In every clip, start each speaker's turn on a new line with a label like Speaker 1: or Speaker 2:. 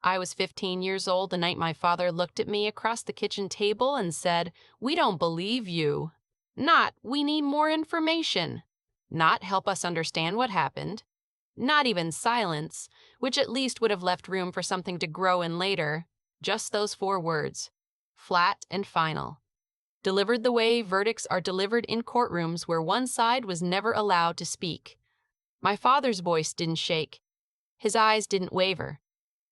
Speaker 1: I was 15 years old the night my father looked at me across the kitchen table and said, "We don't believe you." Not, "We need more information." Not, "Help us understand what happened." Not even silence, which at least would have left room for something to grow in later. Just those four words. Flat and final. Delivered the way verdicts are delivered in courtrooms where one side was never allowed to speak. My father's voice didn't shake. His eyes didn't waver.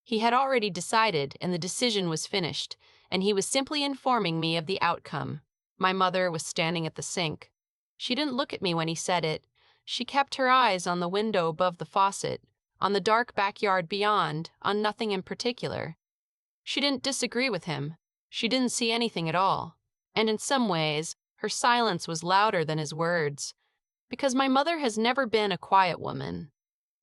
Speaker 1: He had already decided, and the decision was finished, and he was simply informing me of the outcome. My mother was standing at the sink. She didn't look at me when he said it. She kept her eyes on the window above the faucet, on the dark backyard beyond, on nothing in particular. She didn't disagree with him. She didn't see anything at all. And in some ways, her silence was louder than his words. Because my mother has never been a quiet woman.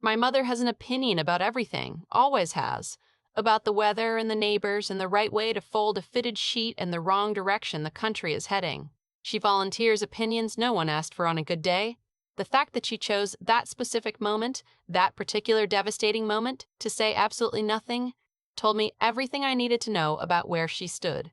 Speaker 1: My mother has an opinion about everything, always has, about the weather and the neighbors and the right way to fold a fitted sheet and the wrong direction the country is heading. She volunteers opinions no one asked for on a good day. The fact that she chose that specific moment, that particular devastating moment, to say absolutely nothing, told me everything I needed to know about where she stood.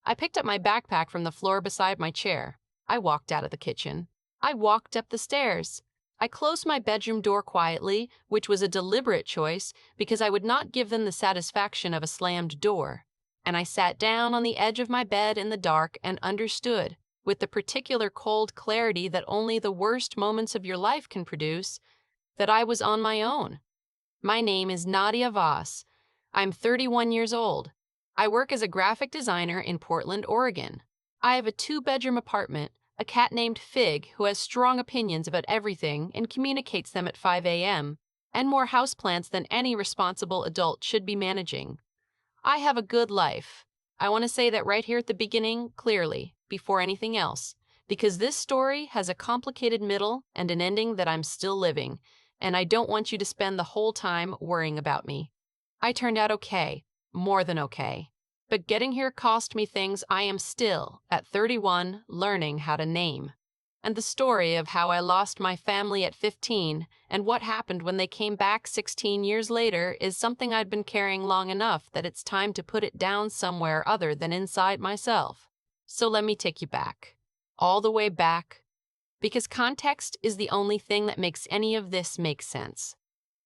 Speaker 1: I picked up my backpack from the floor beside my chair. I walked out of the kitchen. I walked up the stairs. I closed my bedroom door quietly, which was a deliberate choice because I would not give them the satisfaction of a slammed door. And I sat down on the edge of my bed in the dark and understood, with the particular cold clarity that only the worst moments of your life can produce, that I was on my own. My name is Nadia Voss. I'm 31 years old. I work as a graphic designer in Portland, Oregon. I have a two-bedroom apartment, a cat named Fig who has strong opinions about everything and communicates them at 5 a.m., and more houseplants than any responsible adult should be managing. I have a good life. I want to say that right here at the beginning, clearly, before anything else, because this story has a complicated middle and an ending that I'm still living, and I don't want you to spend the whole time worrying about me. I turned out okay, more than okay. But getting here cost me things I am still, at 31, learning how to name. And the story of how I lost my family at 15 and what happened when they came back 16 years later is something I'd been carrying long enough that it's time to put it down somewhere other than inside myself. So let me take you back. All the way back. Because context is the only thing that makes any of this make sense.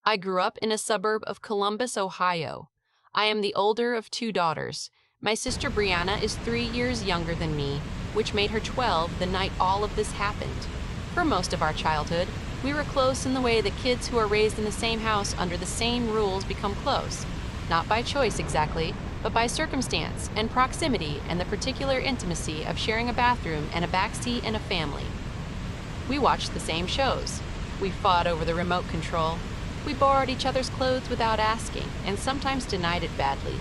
Speaker 1: I grew up in a suburb of Columbus, Ohio. I am the older of two daughters. My sister Brianna is 3 years younger than me, which made her 12 the night all of this happened. For most of our childhood, we were close in the way that kids who are raised in the same house under the same rules become close. Not by choice exactly, but by circumstance and proximity and the particular intimacy of sharing a bathroom and a backseat and a family. We watched the same shows. We fought over the remote control. We borrowed each other's clothes without asking, and sometimes denied it badly.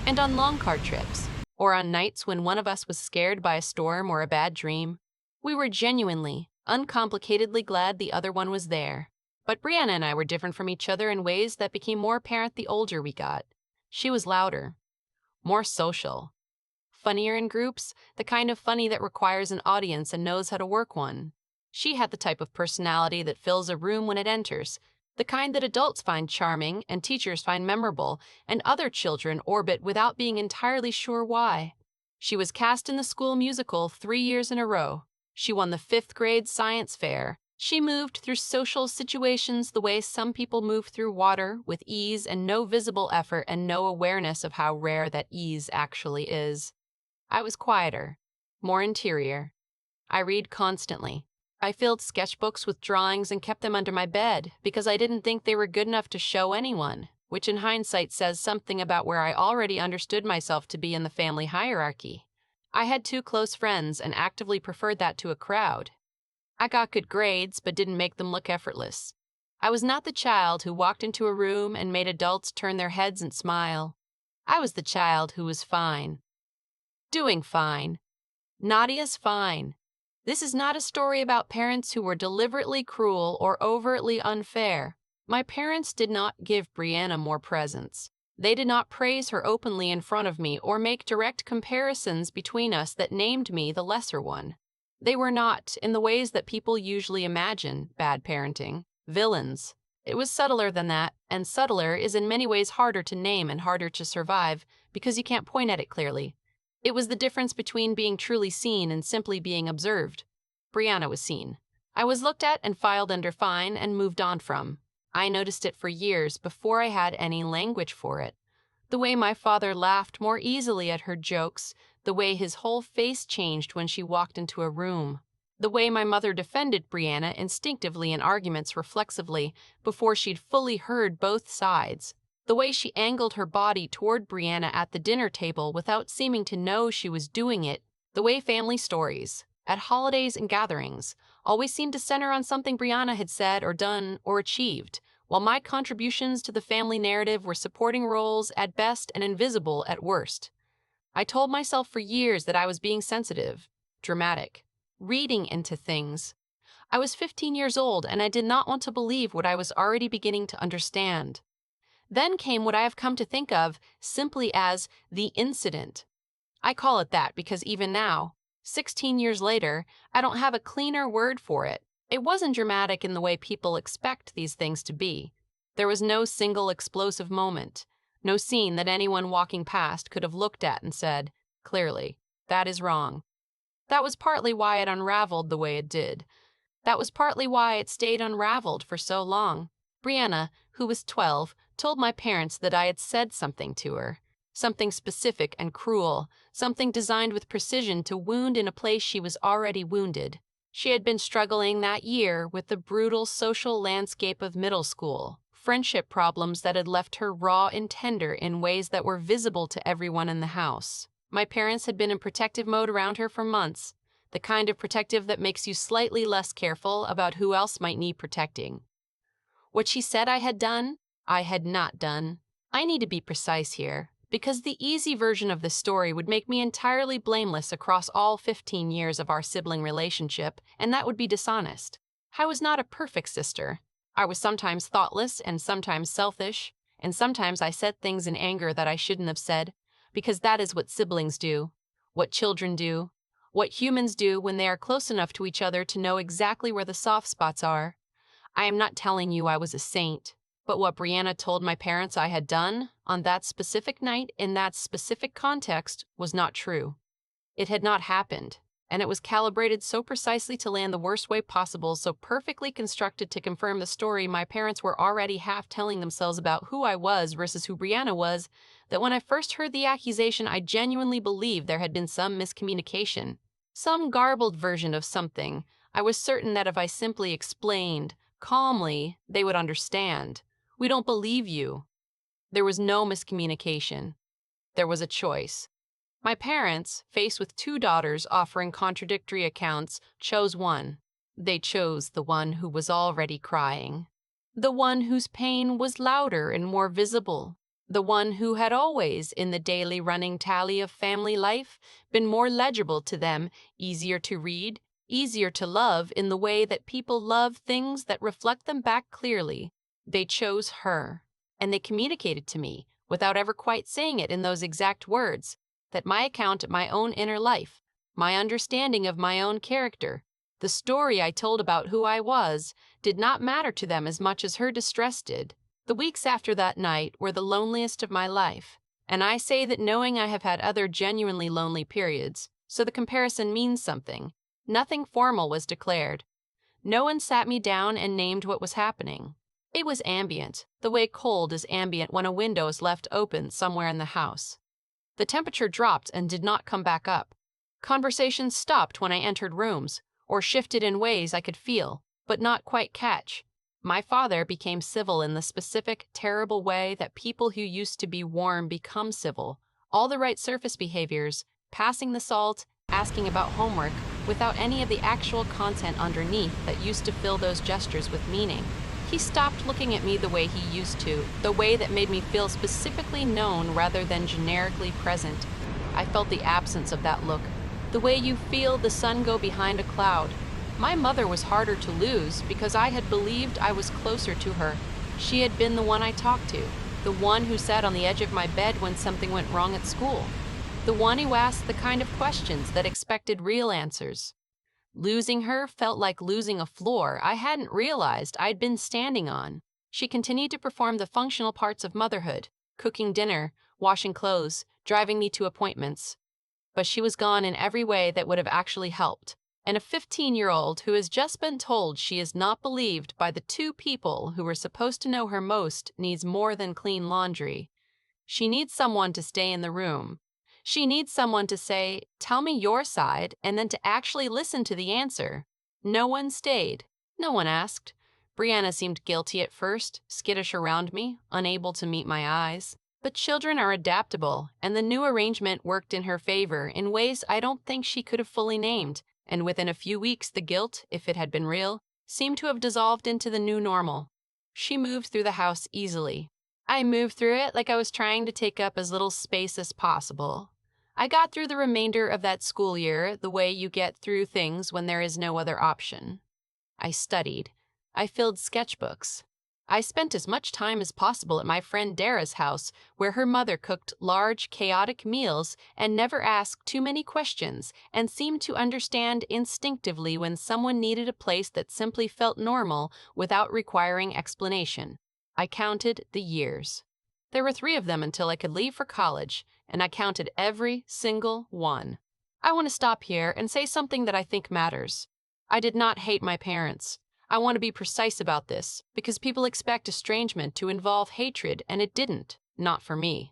Speaker 1: And on long car trips, or on nights when one of us was scared by a storm or a bad dream, we were genuinely, uncomplicatedly glad the other one was there. But Brianna and I were different from each other in ways that became more apparent the older we got. She was louder, more social, funnier in groups, the kind of funny that requires an audience and knows how to work one. She had the type of personality that fills a room when it enters, the kind that adults find charming and teachers find memorable, and other children orbit without being entirely sure why. She was cast in the school musical 3 years in a row. She won the 5th grade science fair. She moved through social situations the way some people move through water, with ease and no visible effort and no awareness of how rare that ease actually is. I was quieter, more interior. I read constantly. I filled sketchbooks with drawings and kept them under my bed because I didn't think they were good enough to show anyone, which in hindsight says something about where I already understood myself to be in the family hierarchy. I had 2 close friends and actively preferred that to a crowd. I got good grades but didn't make them look effortless. I was not the child who walked into a room and made adults turn their heads and smile. I was the child who was fine. Doing fine. Nadia's fine. This is not a story about parents who were deliberately cruel or overtly unfair. My parents did not give Brianna more presents. They did not praise her openly in front of me or make direct comparisons between us that named me the lesser one. They were not, in the ways that people usually imagine, bad parenting, villains. It was subtler than that, and subtler is in many ways harder to name and harder to survive because you can't point at it clearly. It was the difference between being truly seen and simply being observed. Brianna was seen. I was looked at and filed under fine and moved on from. I noticed it for years before I had any language for it. The way my father laughed more easily at her jokes, the way his whole face changed when she walked into a room, the way my mother defended Brianna instinctively in arguments reflexively before she'd fully heard both sides, the way she angled her body toward Brianna at the dinner table without seeming to know she was doing it, the way family stories, at holidays and gatherings, always seemed to center on something Brianna had said or done or achieved, while my contributions to the family narrative were supporting roles at best and invisible at worst. I told myself for years that I was being sensitive, dramatic, reading into things. I was 15 years old and I did not want to believe what I was already beginning to understand. Then came what I have come to think of simply as the incident. I call it that because even now, 16 years later, I don't have a cleaner word for it. It wasn't dramatic in the way people expect these things to be. There was no single explosive moment, no scene that anyone walking past could have looked at and said, clearly, that is wrong. That was partly why it unraveled the way it did. That was partly why it stayed unraveled for so long. Brianna, who was 12, told my parents that I had said something to her. Something specific and cruel, something designed with precision to wound in a place she was already wounded. She had been struggling that year with the brutal social landscape of middle school, friendship problems that had left her raw and tender in ways that were visible to everyone in the house. My parents had been in protective mode around her for months, the kind of protective that makes you slightly less careful about who else might need protecting. What she said I had done, I had not done. I need to be precise here, because the easy version of the story would make me entirely blameless across all 15 years of our sibling relationship, and that would be dishonest. I was not a perfect sister. I was sometimes thoughtless and sometimes selfish, and sometimes I said things in anger that I shouldn't have said, because that is what siblings do, what children do, what humans do when they are close enough to each other to know exactly where the soft spots are. I am not telling you I was a saint, but what Brianna told my parents I had done on that specific night in that specific context was not true. It had not happened, and it was calibrated so precisely to land the worst way possible, so perfectly constructed to confirm the story my parents were already half telling themselves about who I was versus who Brianna was, that when I first heard the accusation, I genuinely believed there had been some miscommunication, some garbled version of something. I was certain that if I simply explained, calmly, they would understand. We don't believe you. There was no miscommunication. There was a choice. My parents, faced with two daughters offering contradictory accounts, chose one. They chose the one who was already crying. The one whose pain was louder and more visible. The one who had always, in the daily running tally of family life, been more legible to them, easier to read, easier to love in the way that people love things that reflect them back clearly. They chose her, and they communicated to me, without ever quite saying it in those exact words, that my account of my own inner life, my understanding of my own character, the story I told about who I was, did not matter to them as much as her distress did. The weeks after that night were the loneliest of my life, and I say that knowing I have had other genuinely lonely periods, so the comparison means something. Nothing formal was declared. No one sat me down and named what was happening. It was ambient, the way cold is ambient when a window is left open somewhere in the house. The temperature dropped and did not come back up. Conversations stopped when I entered rooms, or shifted in ways I could feel, but not quite catch. My father became civil in the specific, terrible way that people who used to be warm become civil. All the right surface behaviors, passing the salt, asking about homework, without any of the actual content underneath that used to fill those gestures with meaning. He stopped looking at me the way he used to, the way that made me feel specifically known rather than generically present. I felt the absence of that look, the way you feel the sun go behind a cloud. My mother was harder to lose because I had believed I was closer to her. She had been the one I talked to, the one who sat on the edge of my bed when something went wrong at school, the one who asked the kind of questions that expected real answers. Losing her felt like losing a floor I hadn't realized I'd been standing on. She continued to perform the functional parts of motherhood, cooking dinner, washing clothes, driving me to appointments. But she was gone in every way that would have actually helped. And a 15-year-old who has just been told she is not believed by the two people who were supposed to know her most needs more than clean laundry. She needs someone to stay in the room. She needs someone to say, "Tell me your side," and then to actually listen to the answer. No one stayed. No one asked. Brianna seemed guilty at first, skittish around me, unable to meet my eyes. But children are adaptable, and the new arrangement worked in her favor in ways I don't think she could have fully named, and within a few weeks the guilt, if it had been real, seemed to have dissolved into the new normal. She moved through the house easily. I moved through it like I was trying to take up as little space as possible. I got through the remainder of that school year the way you get through things when there is no other option. I studied. I filled sketchbooks. I spent as much time as possible at my friend Dara's house, where her mother cooked large, chaotic meals and never asked too many questions and seemed to understand instinctively when someone needed a place that simply felt normal without requiring explanation. I counted the years. There were 3 of them until I could leave for college, and I counted every single one. I want to stop here and say something that I think matters. I did not hate my parents. I want to be precise about this, because people expect estrangement to involve hatred, and it didn't, not for me.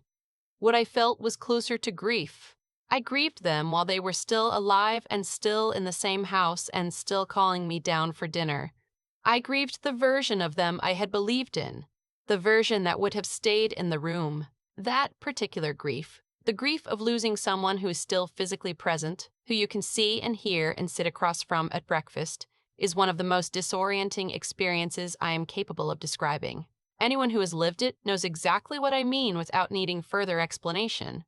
Speaker 1: What I felt was closer to grief. I grieved them while they were still alive and still in the same house and still calling me down for dinner. I grieved the version of them I had believed in, the version that would have stayed in the room. That particular grief, the grief of losing someone who is still physically present, who you can see and hear and sit across from at breakfast, is one of the most disorienting experiences I am capable of describing. Anyone who has lived it knows exactly what I mean without needing further explanation.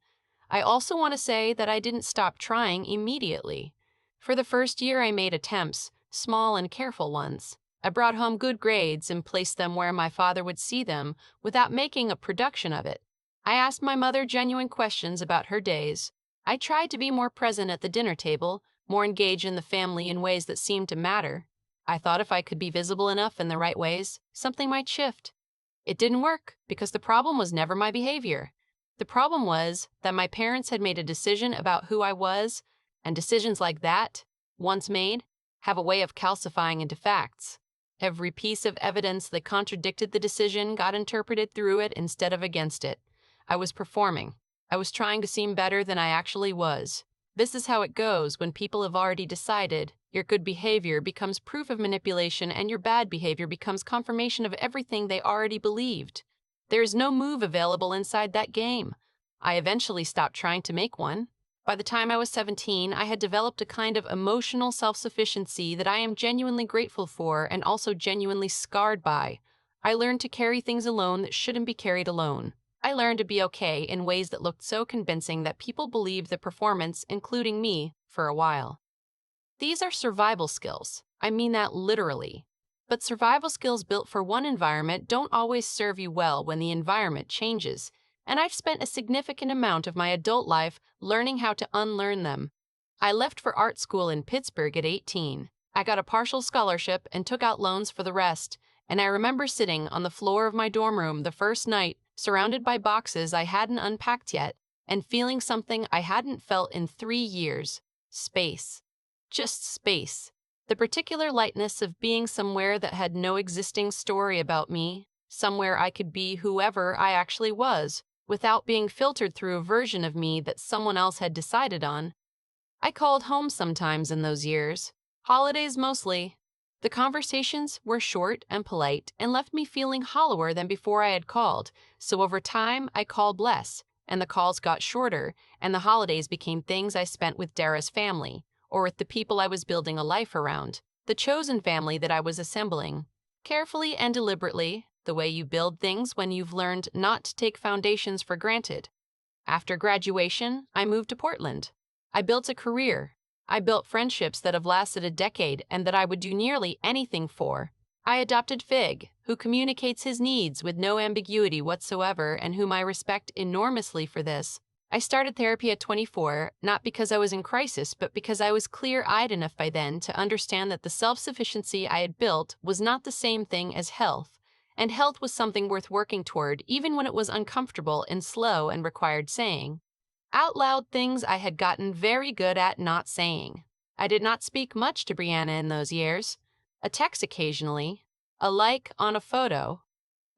Speaker 1: I also want to say that I didn't stop trying immediately. For the first year I made attempts, small and careful ones. I brought home good grades and placed them where my father would see them without making a production of it. I asked my mother genuine questions about her days. I tried to be more present at the dinner table, more engaged in the family in ways that seemed to matter. I thought if I could be visible enough in the right ways, something might shift. It didn't work because the problem was never my behavior. The problem was that my parents had made a decision about who I was, and decisions like that, once made, have a way of calcifying into facts. Every piece of evidence that contradicted the decision got interpreted through it instead of against it. I was performing. I was trying to seem better than I actually was. This is how it goes when people have already decided. Your good behavior becomes proof of manipulation and your bad behavior becomes confirmation of everything they already believed. There is no move available inside that game. I eventually stopped trying to make one. By the time I was 17, I had developed a kind of emotional self-sufficiency that I am genuinely grateful for and also genuinely scarred by. I learned to carry things alone that shouldn't be carried alone. I learned to be okay in ways that looked so convincing that people believed the performance, including me, for a while. These are survival skills. I mean that literally. But survival skills built for one environment don't always serve you well when the environment changes, and I've spent a significant amount of my adult life learning how to unlearn them. I left for art school in Pittsburgh at 18. I got a partial scholarship and took out loans for the rest, and I remember sitting on the floor of my dorm room the first night, surrounded by boxes I hadn't unpacked yet, and feeling something I hadn't felt in 3 years: space. Just space. The particular lightness of being somewhere that had no existing story about me, somewhere I could be whoever I actually was, without being filtered through a version of me that someone else had decided on. I called home sometimes in those years, holidays mostly. The conversations were short and polite and left me feeling hollower than before I had called, so over time I called less, and the calls got shorter, and the holidays became things I spent with Dara's family, or with the people I was building a life around, the chosen family that I was assembling. Carefully and deliberately, the way you build things when you've learned not to take foundations for granted. After graduation, I moved to Portland. I built a career. I built friendships that have lasted a decade and that I would do nearly anything for. I adopted Fig, who communicates his needs with no ambiguity whatsoever and whom I respect enormously for this. I started therapy at 24, not because I was in crisis, but because I was clear-eyed enough by then to understand that the self-sufficiency I had built was not the same thing as health, and health was something worth working toward even when it was uncomfortable and slow and required saying out loud things I had gotten very good at not saying. I did not speak much to Brianna in those years. A text occasionally, a like on a photo,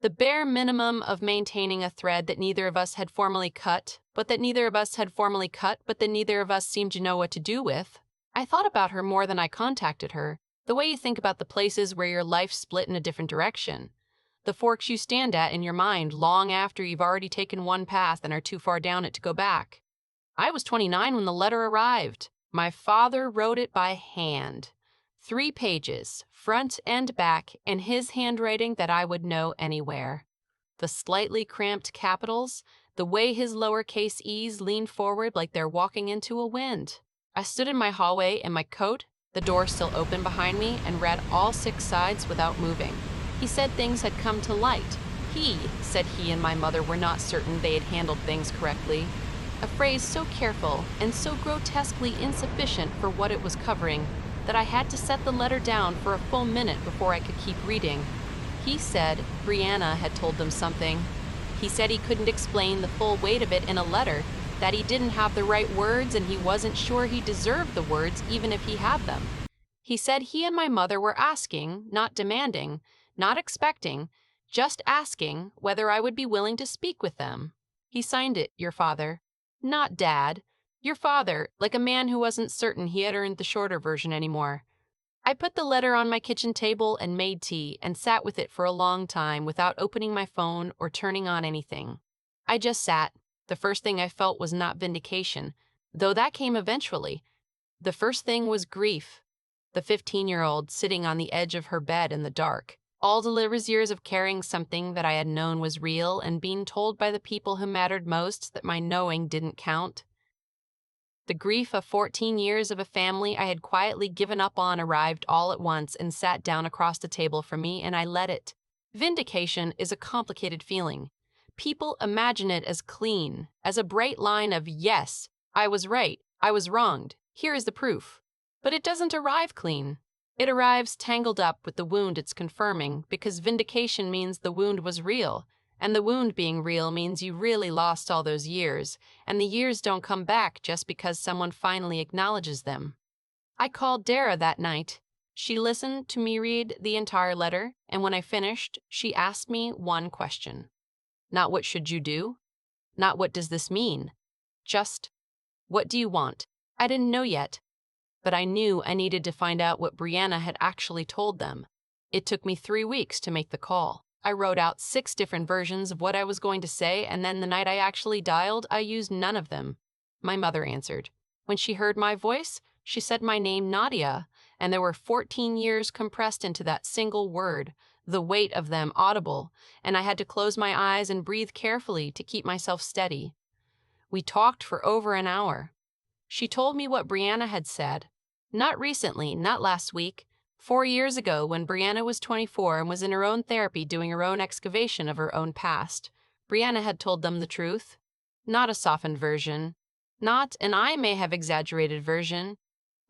Speaker 1: the bare minimum of maintaining a thread that neither of us had formally cut, but that neither of us seemed to know what to do with. I thought about her more than I contacted her, the way you think about the places where your life split in a different direction. The forks you stand at in your mind long after you've already taken one path and are too far down it to go back. I was 29 when the letter arrived. My father wrote it by hand. 3 pages, front and back, in his handwriting that I would know anywhere. The slightly cramped capitals, the way his lowercase e's leaned forward like they're walking into a wind. I stood in my hallway in my coat, the door still open behind me, and read all 6 sides without moving. He said things had come to light. He said he and my mother were not certain they had handled things correctly. A phrase so careful and so grotesquely insufficient for what it was covering that I had to set the letter down for a full minute before I could keep reading. He said Brianna had told them something. He said he couldn't explain the full weight of it in a letter, that he didn't have the right words and he wasn't sure he deserved the words even if he had them. He said he and my mother were asking, not demanding, not expecting, just asking whether I would be willing to speak with them. He signed it, your father. Not Dad. Your father, like a man who wasn't certain he had earned the shorter version anymore. I put the letter on my kitchen table and made tea and sat with it for a long time without opening my phone or turning on anything. I just sat. The first thing I felt was not vindication, though that came eventually. The first thing was grief. The 15-year-old sitting on the edge of her bed in the dark. All Delivers years of carrying something that I had known was real and being told by the people who mattered most that my knowing didn't count. The grief of 14 years of a family I had quietly given up on arrived all at once and sat down across the table from me, and I let it. Vindication is a complicated feeling. People imagine it as clean, as a bright line of, yes, I was right, I was wronged, here is the proof. But it doesn't arrive clean. It arrives tangled up with the wound it's confirming, because vindication means the wound was real, and the wound being real means you really lost all those years, and the years don't come back just because someone finally acknowledges them. I called Dara that night. She listened to me read the entire letter, and when I finished, she asked me one question. Not what should you do? Not what does this mean? Just, what do you want? I didn't know yet, but I knew I needed to find out what Brianna had actually told them. It took me 3 weeks to make the call. I wrote out 6 different versions of what I was going to say, and then the night I actually dialed, I used none of them. My mother answered. When she heard my voice, she said my name, Nadia, and there were 14 years compressed into that single word, the weight of them audible, and I had to close my eyes and breathe carefully to keep myself steady. We talked for over an hour. She told me what Brianna had said. Not recently, not last week. 4 years ago, when Brianna was 24 and was in her own therapy doing her own excavation of her own past, Brianna had told them the truth. Not a softened version. Not, and I may have exaggerated version.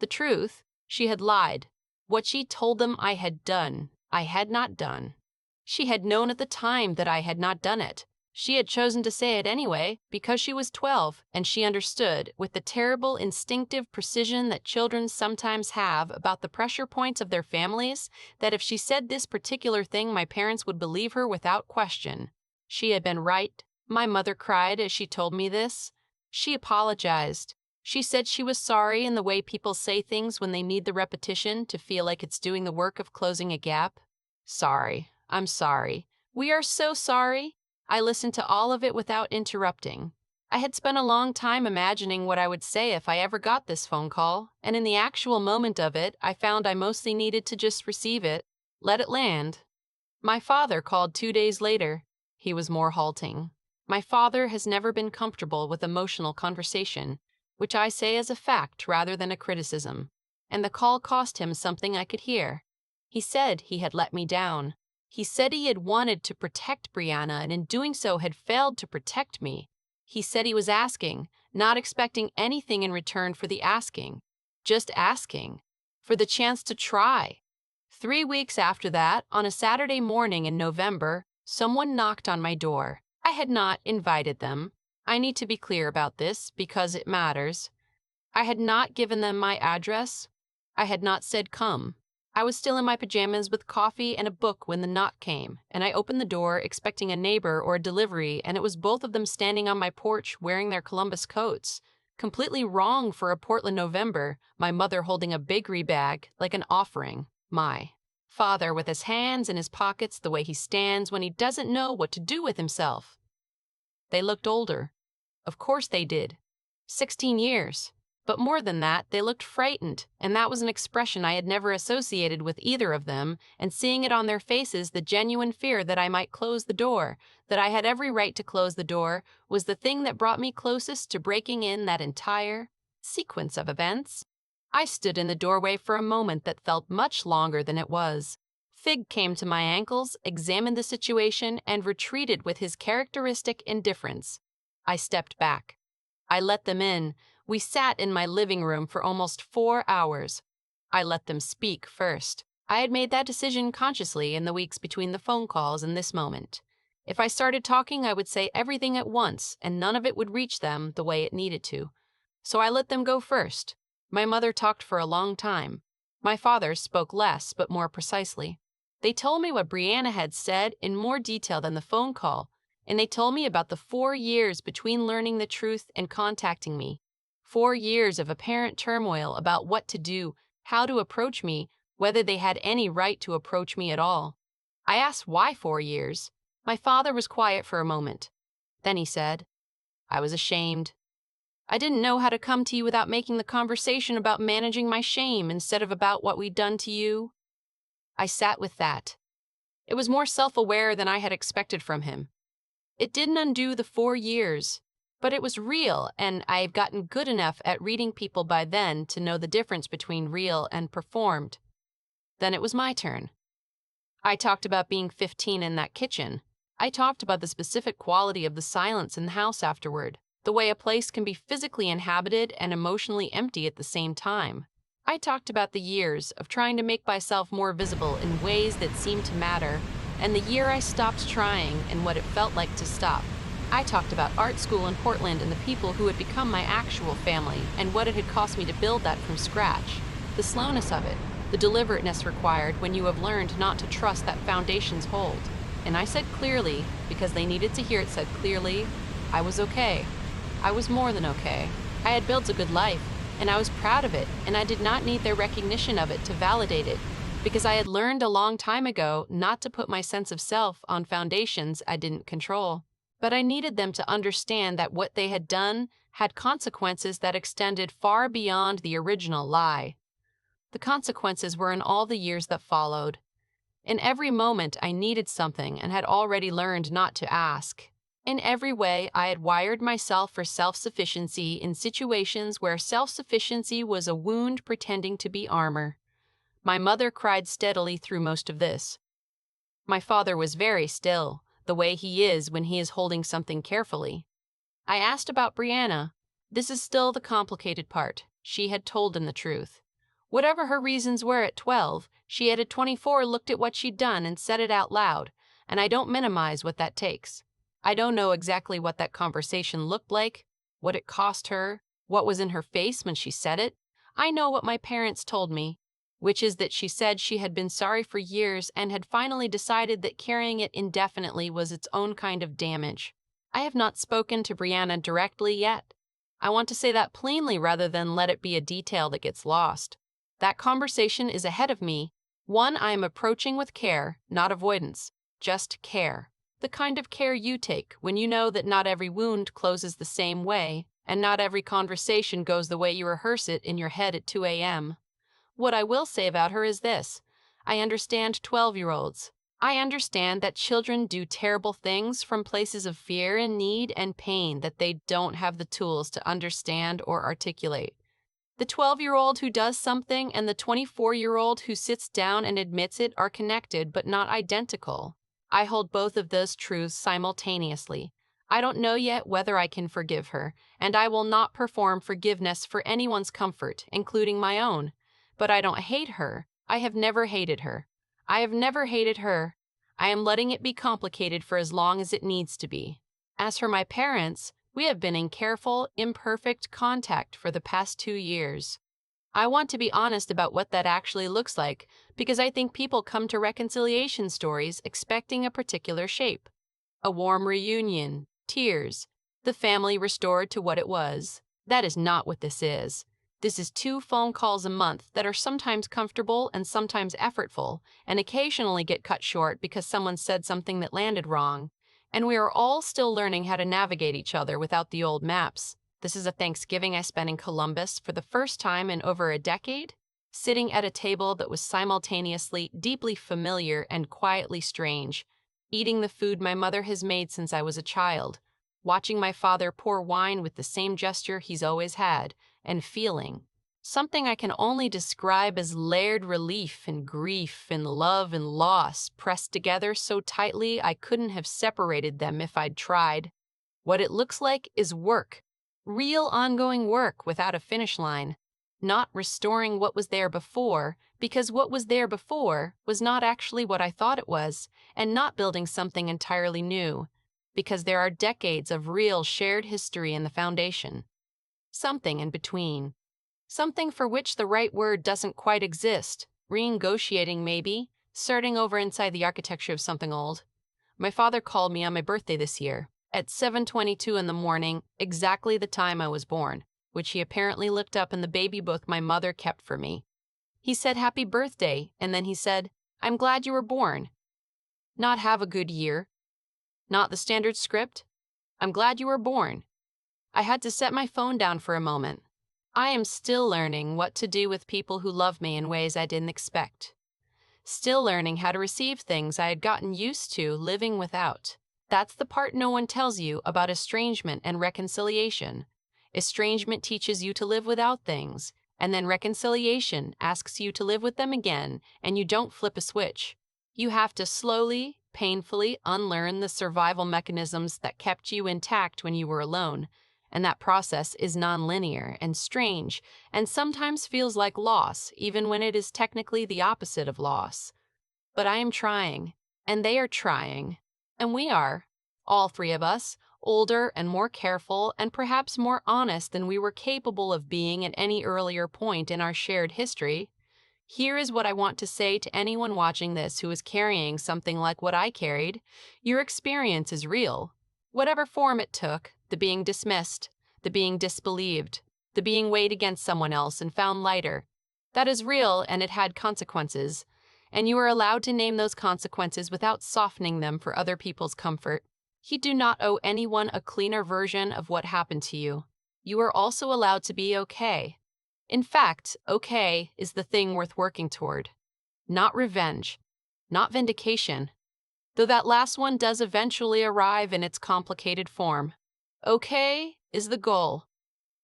Speaker 1: The truth, she had lied. What she told them I had done, I had not done. She had known at the time that I had not done it. She had chosen to say it anyway because she was 12, and she understood, with the terrible instinctive precision that children sometimes have about the pressure points of their families, that if she said this particular thing, my parents would believe her without question. She had been right. My mother cried as she told me this. She apologized. She said she was sorry in the way people say things when they need the repetition to feel like it's doing the work of closing a gap. Sorry. I'm sorry. We are so sorry. I listened to all of it without interrupting. I had spent a long time imagining what I would say if I ever got this phone call, and in the actual moment of it, I found I mostly needed to just receive it, let it land. My father called 2 days later. He was more halting. My father has never been comfortable with emotional conversation, which I say as a fact rather than a criticism, and the call cost him something I could hear. He said he had let me down. He said he had wanted to protect Brianna and in doing so had failed to protect me. He said he was asking, not expecting anything in return for the asking, just asking, for the chance to try. 3 weeks after that, on a Saturday morning in November, someone knocked on my door. I had not invited them. I need to be clear about this because it matters. I had not given them my address. I had not said come. I was still in my pajamas with coffee and a book when the knock came, and I opened the door expecting a neighbor or a delivery, and it was both of them standing on my porch wearing their Columbus coats. Completely wrong for a Portland November, my mother holding a bakery bag like an offering. My father with his hands in his pockets the way he stands when he doesn't know what to do with himself. They looked older. Of course they did. 16 years. But more than that, they looked frightened, and that was an expression I had never associated with either of them, and seeing it on their faces, the genuine fear that I might close the door, that I had every right to close the door, was the thing that brought me closest to breaking in that entire sequence of events. I stood in the doorway for a moment that felt much longer than it was. Fig came to my ankles, examined the situation, and retreated with his characteristic indifference. I stepped back. I let them in. We sat in my living room for almost 4 hours. I let them speak first. I had made that decision consciously in the weeks between the phone calls and this moment. If I started talking, I would say everything at once, and none of it would reach them the way it needed to. So I let them go first. My mother talked for a long time. My father spoke less, but more precisely. They told me what Brianna had said in more detail than the phone call, and they told me about the 4 years between learning the truth and contacting me. 4 years of apparent turmoil about what to do, how to approach me, whether they had any right to approach me at all. I asked why 4 years. My father was quiet for a moment. Then he said, I was ashamed. I didn't know how to come to you without making the conversation about managing my shame instead of about what we'd done to you. I sat with that. It was more self-aware than I had expected from him. It didn't undo the 4 years, but it was real, and I've gotten good enough at reading people by then to know the difference between real and performed. Then it was my turn. I talked about being 15 in that kitchen. I talked about the specific quality of the silence in the house afterward, the way a place can be physically inhabited and emotionally empty at the same time. I talked about the years of trying to make myself more visible in ways that seemed to matter, and the year I stopped trying and what it felt like to stop. I talked about art school in Portland and the people who had become my actual family and what it had cost me to build that from scratch, the slowness of it, the deliberateness required when you have learned not to trust that foundations hold. And I said clearly, because they needed to hear it said clearly, I was okay. I was more than okay. I had built a good life, and I was proud of it, and I did not need their recognition of it to validate it, because I had learned a long time ago not to put my sense of self on foundations I didn't control. But I needed them to understand that what they had done had consequences that extended far beyond the original lie. The consequences were in all the years that followed. In every moment I needed something and had already learned not to ask. In every way I had wired myself for self-sufficiency in situations where self-sufficiency was a wound pretending to be armor. My mother cried steadily through most of this. My father was very still, the way he is when he is holding something carefully. I asked about Brianna. This is still the complicated part. She had told him the truth. Whatever her reasons were at 12, she had at 24 looked at what she'd done and said it out loud, and I don't minimize what that takes. I don't know exactly what that conversation looked like, what it cost her, what was in her face when she said it. I know what my parents told me, which is that she said she had been sorry for years and had finally decided that carrying it indefinitely was its own kind of damage. I have not spoken to Brianna directly yet. I want to say that plainly rather than let it be a detail that gets lost. That conversation is ahead of me, one I am approaching with care, not avoidance, just care. The kind of care you take when you know that not every wound closes the same way, and not every conversation goes the way you rehearse it in your head at 2 a.m. What I will say about her is this. I understand 12-year-olds. I understand that children do terrible things from places of fear and need and pain that they don't have the tools to understand or articulate. The 12-year-old who does something and the 24-year-old who sits down and admits it are connected but not identical. I hold both of those truths simultaneously. I don't know yet whether I can forgive her, and I will not perform forgiveness for anyone's comfort, including my own. But I don't hate her, I have never hated her. I have never hated her. I am letting it be complicated for as long as it needs to be. As for my parents, we have been in careful, imperfect contact for the past 2 years. I want to be honest about what that actually looks like because I think people come to reconciliation stories expecting a particular shape. A warm reunion, tears, the family restored to what it was. That is not what this is. This is 2 phone calls a month that are sometimes comfortable and sometimes effortful, and occasionally get cut short because someone said something that landed wrong. And we are all still learning how to navigate each other without the old maps. This is a Thanksgiving I spent in Columbus for the first time in over a decade, sitting at a table that was simultaneously deeply familiar and quietly strange, eating the food my mother has made since I was a child, watching my father pour wine with the same gesture he's always had, and feeling something I can only describe as layered relief and grief and love and loss pressed together so tightly I couldn't have separated them if I'd tried. What it looks like is work, real ongoing work without a finish line, not restoring what was there before, because what was there before was not actually what I thought it was, and not building something entirely new, because there are decades of real shared history in the foundation. Something in between. Something for which the right word doesn't quite exist. Renegotiating, maybe. Starting over inside the architecture of something old. My father called me on my birthday this year, at 7:22 in the morning, exactly the time I was born, which he apparently looked up in the baby book my mother kept for me. He said happy birthday, and then he said, I'm glad you were born. Not have a good year. Not the standard script. I'm glad you were born. I had to set my phone down for a moment. I am still learning what to do with people who love me in ways I didn't expect. Still learning how to receive things I had gotten used to living without. That's the part no one tells you about estrangement and reconciliation. Estrangement teaches you to live without things, and then reconciliation asks you to live with them again, and you don't flip a switch. You have to slowly, painfully unlearn the survival mechanisms that kept you intact when you were alone. And that process is nonlinear and strange, and sometimes feels like loss, even when it is technically the opposite of loss. But I am trying, and they are trying, and we are, all three of us, older and more careful and perhaps more honest than we were capable of being at any earlier point in our shared history. Here is what I want to say to anyone watching this who is carrying something like what I carried. Your experience is real. Whatever form it took, the being dismissed, the being disbelieved, the being weighed against someone else and found lighter. That is real, and it had consequences. And you are allowed to name those consequences without softening them for other people's comfort. You do not owe anyone a cleaner version of what happened to you. You are also allowed to be okay. In fact, okay is the thing worth working toward. Not revenge, not vindication, though that last one does eventually arrive in its complicated form. Okay is the goal,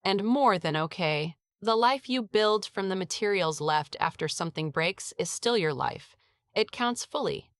Speaker 1: and more than okay. The life you build from the materials left after something breaks is still your life. It counts fully.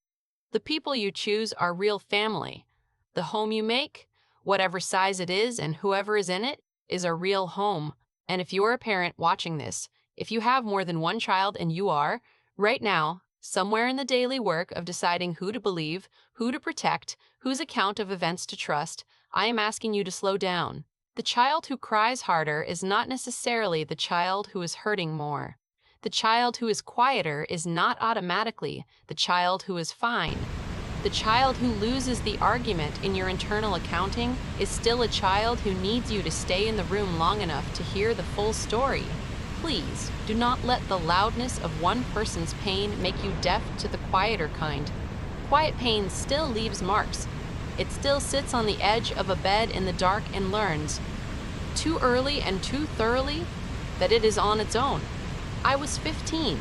Speaker 1: The people you choose are real family. The home you make, whatever size it is and whoever is in it, is a real home. And if you're a parent watching this, if you have more than one child, and you are, right now, somewhere in the daily work of deciding who to believe, who to protect, whose account of events to trust, I am asking you to slow down. The child who cries harder is not necessarily the child who is hurting more. The child who is quieter is not automatically the child who is fine. The child who loses the argument in your internal accounting is still a child who needs you to stay in the room long enough to hear the full story. Please, do not let the loudness of one person's pain make you deaf to the quieter kind. Quiet pain still leaves marks. It still sits on the edge of a bed in the dark and learns, too early and too thoroughly, that it is on its own. I was 15.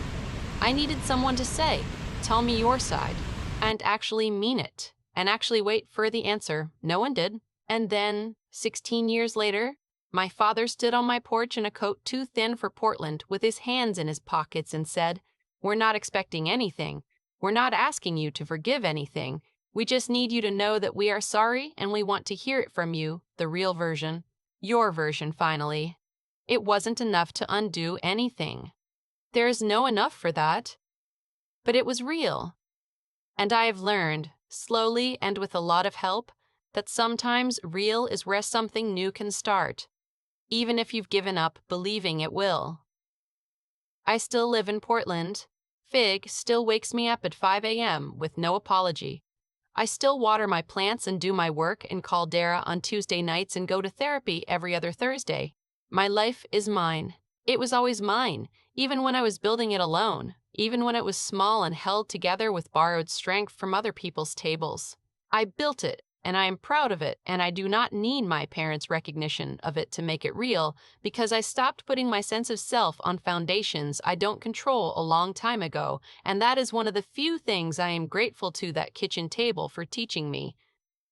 Speaker 1: I needed someone to say, tell me your side, and actually mean it, and actually wait for the answer. No one did. And then, 16 years later, my father stood on my porch in a coat too thin for Portland with his hands in his pockets and said, we're not expecting anything. We're not asking you to forgive anything. We just need you to know that we are sorry and we want to hear it from you, the real version. Your version, finally. It wasn't enough to undo anything. There is no enough for that. but it was real. And I have learned, slowly and with a lot of help, that sometimes real is where something new can start, even if you've given up believing it will. I still live in Portland. Fig still wakes me up at 5 a.m. with no apology. I still water my plants and do my work in Caldera on Tuesday nights and go to therapy every other Thursday. My life is mine. It was always mine, even when I was building it alone, even when it was small and held together with borrowed strength from other people's tables. I built it, and I am proud of it, and I do not need my parents' recognition of it to make it real, because I stopped putting my sense of self on foundations I don't control a long time ago, and that is one of the few things I am grateful to that kitchen table for teaching me.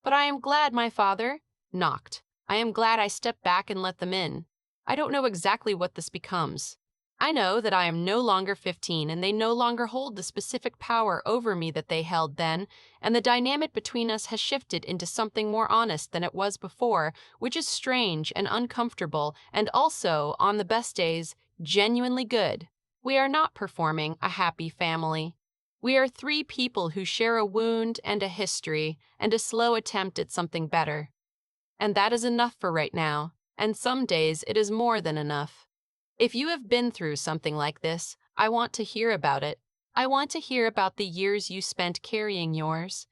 Speaker 1: But I am glad my father knocked. I am glad I stepped back and let them in. I don't know exactly what this becomes. I know that I am no longer 15 and they no longer hold the specific power over me that they held then, and the dynamic between us has shifted into something more honest than it was before, which is strange and uncomfortable and also, on the best days, genuinely good. We are not performing a happy family. We are three people who share a wound and a history and a slow attempt at something better. And that is enough for right now, and some days it is more than enough. If you have been through something like this, I want to hear about it. I want to hear about the years you spent carrying yours.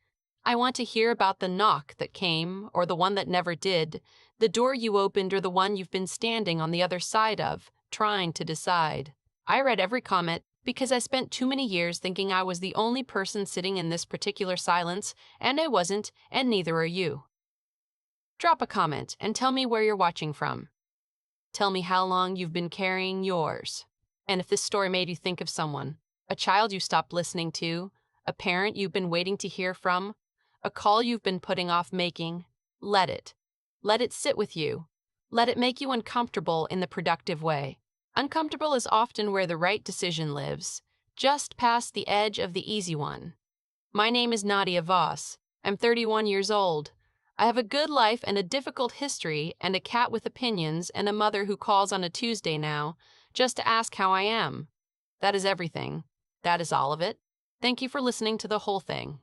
Speaker 1: I want to hear about the knock that came, or the one that never did, the door you opened or the one you've been standing on the other side of, trying to decide. I read every comment because I spent too many years thinking I was the only person sitting in this particular silence, and I wasn't, and neither are you. Drop a comment and tell me where you're watching from. Tell me how long you've been carrying yours. And if this story made you think of someone, a child you stopped listening to, a parent you've been waiting to hear from, a call you've been putting off making, let it. Let it sit with you. Let it make you uncomfortable in the productive way. Uncomfortable is often where the right decision lives, just past the edge of the easy one. My name is Nadia Voss. I'm 31 years old. I have a good life and a difficult history and a cat with opinions and a mother who calls on a Tuesday now, just to ask how I am. That is everything. That is all of it. Thank you for listening to the whole thing.